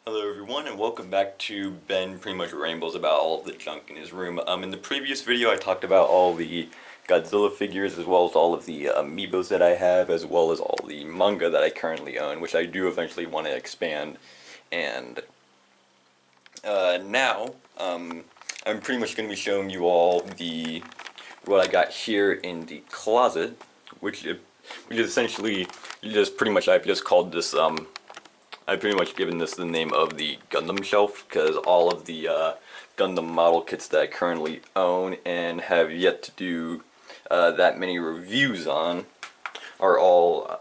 Hello everyone and welcome back to Ben pretty much rambles about all of the junk in his room. In the previous video I talked about all the Godzilla figures as well as all of the amiibos that I have as well as all the manga that I currently own, which I do eventually want to expand. And now I'm pretty much going to be showing you all what I got here in the closet, which is essentially just pretty much I've just called this I've pretty much given this the name of the Gundam shelf because all of the Gundam model kits that I currently own and have yet to do that many reviews on are all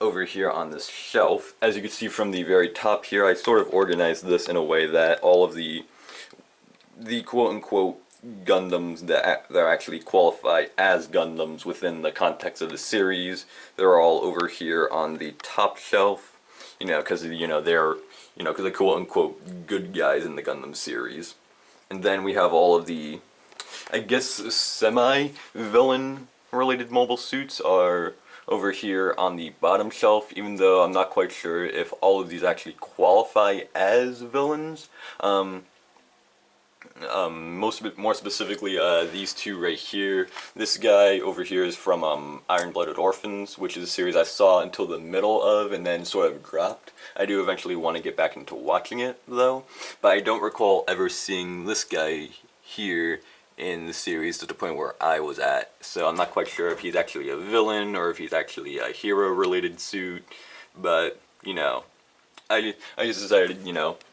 over here on this shelf. As you can see from the very top here, I sort of organized this in a way that all of the quote-unquote Gundams that actually qualify as Gundams within the context of the series, they're all over here on the top shelf. Because because they're quote unquote good guys in the Gundam series. And then we have all of the, I guess, semi-villain related mobile suits are over here on the bottom shelf, even though I'm not quite sure if all of these actually qualify as villains. More specifically, these two right here. This guy over here is from Iron-Blooded Orphans, which is a series I saw until the middle of and then sort of dropped. I do eventually want to get back into watching it, though, but I don't recall ever seeing this guy here in the series to the point where I was at, so I'm not quite sure if he's actually a villain or if he's actually a hero-related suit, but, I just decided,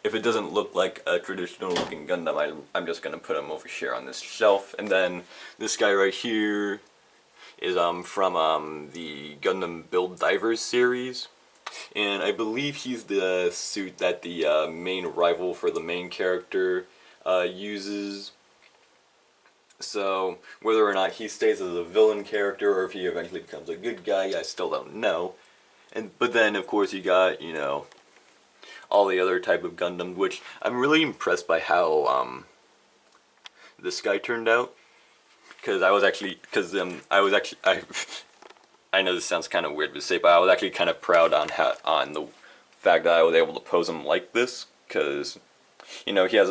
if it doesn't look like a traditional looking Gundam, I'm just gonna put him over here on this shelf. And then this guy right here is from the Gundam Build Divers series, and I believe he's the suit that the main rival for the main character uses. So whether or not he stays as a villain character or if he eventually becomes a good guy, I still don't know. But then of course you got all the other type of Gundam, which I'm really impressed by how this guy turned out. Because I know this sounds kind of weird to say, but I was actually kind of proud on the fact that I was able to pose him like this, because he has he has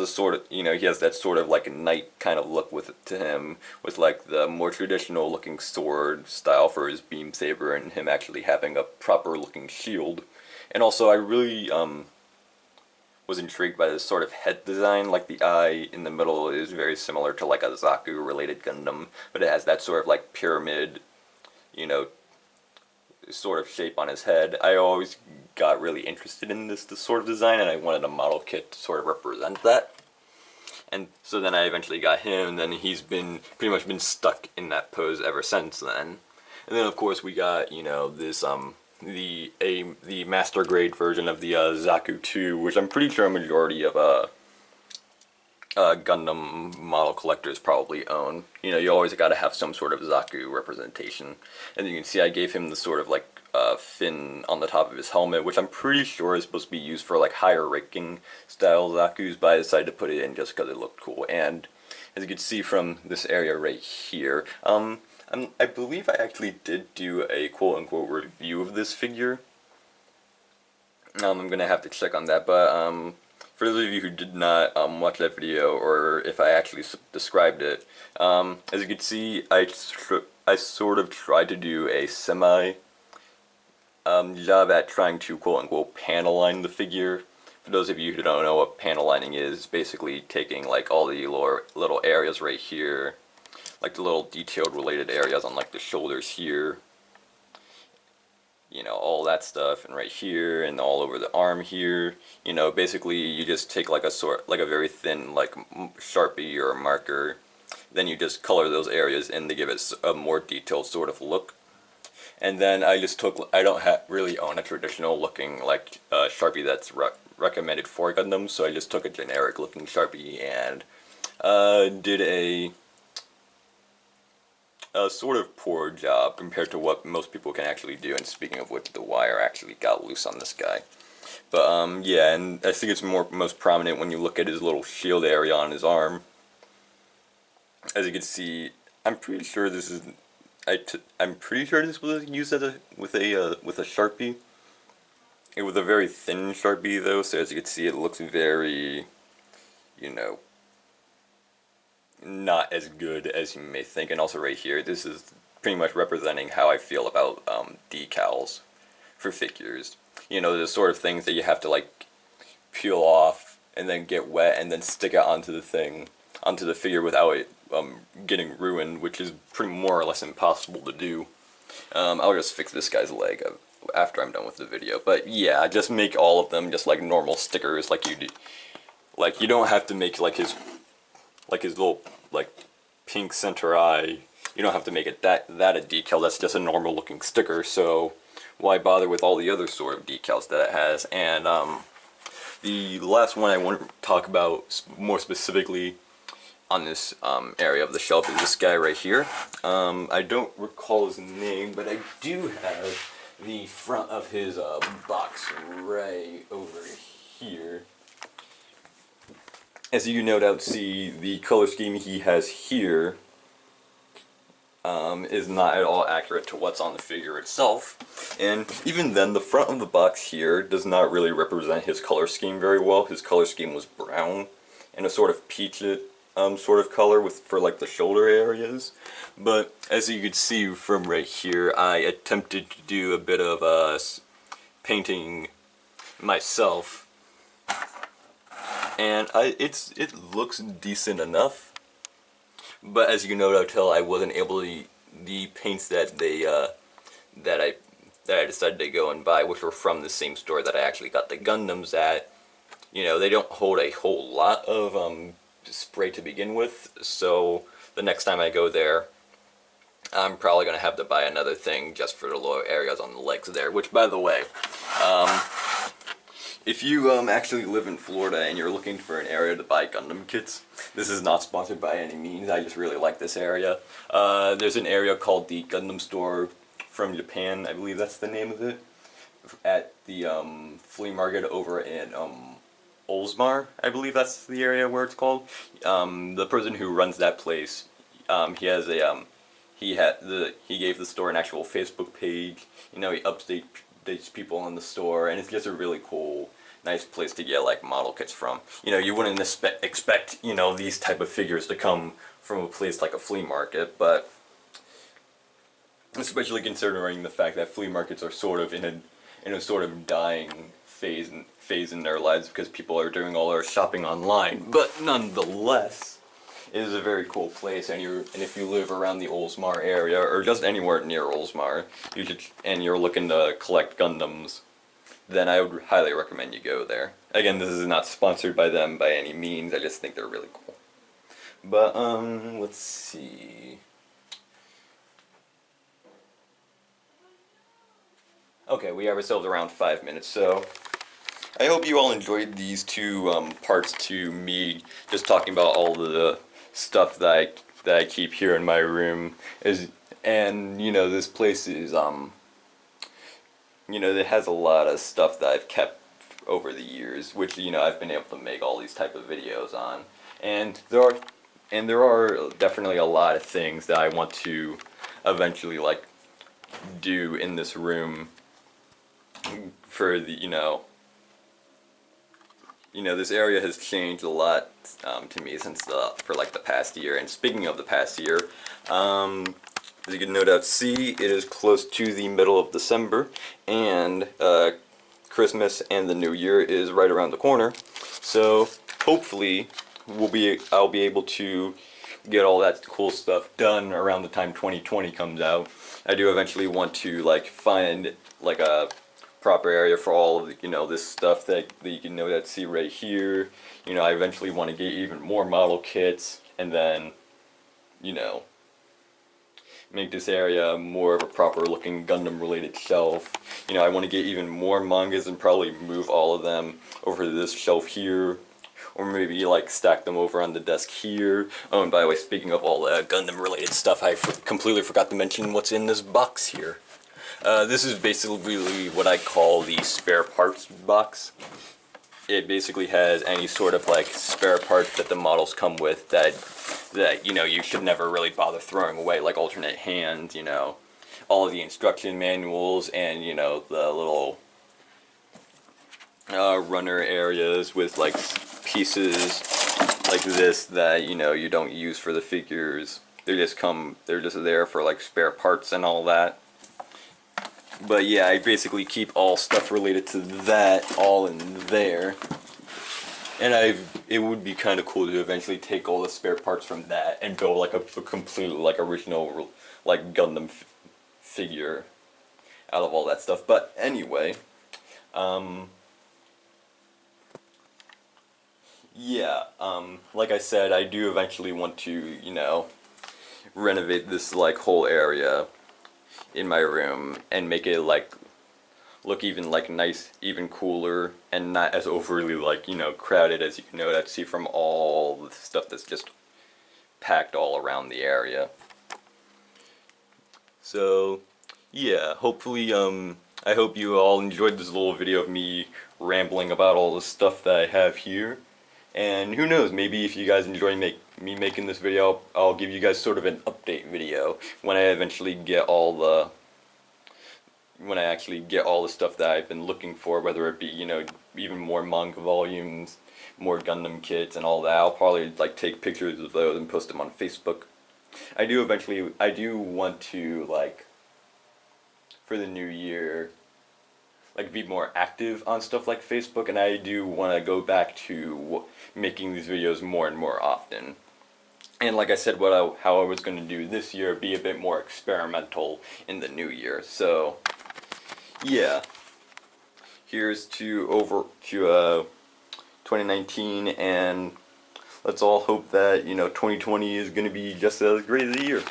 that sort of like a knight kind of look to him, with like the more traditional looking sword style for his beam saber, and him actually having a proper looking shield. And also, I really was intrigued by this sort of head design. Like the eye in the middle is very similar to like a Zaku related Gundam, but it has that sort of like pyramid, sort of shape on his head. I always got really interested in this sort of design, and I wanted a model kit to sort of represent that. And so then I eventually got him, and then he's pretty much been stuck in that pose ever since then. And then of course we got, this the master grade version of the Zaku 2, which I'm pretty sure a majority of Gundam model collectors probably own. You always got to have some sort of Zaku representation. And you can see I gave him the sort of like fin on the top of his helmet, which I'm pretty sure is supposed to be used for like higher ranking style Zakus, but I decided to put it in just because it looked cool. And as you can see from this area right here, I believe I actually did do a quote-unquote review of this figure. I'm gonna have to check on that, but for those of you who did not watch that video, or if I actually described it, as you can see, I sort of tried to do a semi job at trying to quote-unquote panel line the figure. For those of you who don't know what panel lining is, basically taking like all the little areas right here, like the little detailed related areas on like the shoulders here, all that stuff, and right here and all over the arm here. Basically you just take like a very thin like Sharpie or a marker, then you just color those areas in to give it a more detailed sort of look. And then I don't really own a traditional looking like Sharpie that's recommended for Gundam, so I just took a generic looking Sharpie and did a sort of poor job compared to what most people can actually do. And speaking of which, the wire actually got loose on this guy. But yeah, and I think it's most prominent when you look at his little shield area on his arm. As you can see, I'm pretty sure this is I'm pretty sure this was used with a Sharpie. it with a very thin Sharpie though, so as you can see it looks very, you know, not as good as you may think. And also right here, this is pretty much representing how I feel about decals for figures. You know, the sort of things that you have to like peel off and then get wet and then stick it onto the thing, onto the figure without it getting ruined, which is pretty more or less impossible to do. I'll just fix this guy's leg after I'm done with the video. But yeah, just make all of them just like normal stickers, like you do. Like you don't have to make like his little like pink center eye. You don't have to make it that a decal. That's just a normal looking sticker. So why bother with all the other sort of decals that it has? And the last one I want to talk about more specifically on this area of the shelf is this guy right here. I don't recall his name, but I do have the front of his box right over here. As you no doubt see, the color scheme he has here is not at all accurate to what's on the figure itself. And even then, the front of the box here does not really represent his color scheme very well. His color scheme was brown and a sort of peach sort of color for like the shoulder areas. But as you could see from right here, I attempted to do a bit of painting myself, and it looks decent enough. But as you can no doubt tell, I wasn't able to, the paints that I decided to go and buy, which were from the same store that I actually got the Gundams at, you know, they don't hold a whole lot of spray to begin with, so the next time I go there, I'm probably going to have to buy another thing just for the lower areas on the legs there, which, by the way, if you actually live in Florida and you're looking for an area to buy Gundam kits, this is not sponsored by any means, I just really like this area. There's an area called the Gundam Store from Japan, I believe that's the name of it, at the flea market over in Oldsmar, I believe that's the area where it's called. The person who runs that place, he has a he gave the store an actual Facebook page. You know, he updates people in the store, and it's just a really cool, nice place to get like model kits from. You know, you wouldn't expect, you know, these type of figures to come from a place like a flea market, but especially considering the fact that flea markets are sort of in a sort of dying phase in their lives because people are doing all their shopping online. But nonetheless, it is a very cool place, and if you live around the Oldsmar area or just anywhere near Oldsmar, and you're looking to collect Gundams, then I would highly recommend you go there. Again, this is not sponsored by them by any means. I just think they're really cool. But let's see. Okay, we have ourselves around 5 minutes, so I hope you all enjoyed these two parts to me just talking about all the stuff that I keep here in my room. And you know, this place is you know, it has a lot of stuff that I've kept over the years, which, you know, I've been able to make all these type of videos on. And there are definitely a lot of things that I want to eventually like do in this room for the, you know, this area has changed a lot to me since for like the past year. And speaking of the past year, as you can no doubt see, it is close to the middle of December, and Christmas and the New Year is right around the corner. So hopefully I'll be able to get all that cool stuff done around the time 2020 comes out. I do eventually want to like find like a proper area for all of the, you know, this stuff that you can know that see right here. You know, I eventually want to get even more model kits, and then, you know, make this area more of a proper looking Gundam related shelf. You know, I want to get even more mangas and probably move all of them over to this shelf here, or maybe like stack them over on the desk here. Oh, and by the way, speaking of all Gundam related stuff, I completely forgot to mention what's in this box here. This is basically what I call the spare parts box. It basically has any sort of like spare parts that the models come with that you know, you should never really bother throwing away, like alternate hands, you know, all of the instruction manuals, and, you know, the little runner areas with like pieces like this that you don't use for the figures. They're just there for like spare parts and all that. But yeah, I basically keep all stuff related to that all in there. And it would be kind of cool to eventually take all the spare parts from that and build like a complete like original like Gundam figure out of all that stuff. But anyway, yeah, like I said, I do eventually want to, renovate this like whole area in my room and make it like look even like nice, even cooler, and not as overly like, crowded as I'd see from all the stuff that's just packed all around the area. So, yeah, hopefully, I hope you all enjoyed this little video of me rambling about all the stuff that I have here. And who knows, maybe if you guys enjoy me making this video, I'll give you guys sort of an update video when I eventually get when I actually get all the stuff that I've been looking for, whether it be, even more manga volumes, more Gundam kits and all that. I'll probably like take pictures of those and post them on Facebook. I do want to like, for the new year, like be more active on stuff like Facebook, and I do want to go back to making these videos more and more often. And like I said, how I was going to do this year, be a bit more experimental in the new year. So, yeah. Here's to 2019, and let's all hope that 2020 is going to be just as great as a year.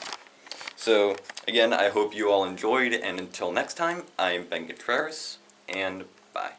So again, I hope you all enjoyed, and until next time, I'm Ben Contreras, and bye.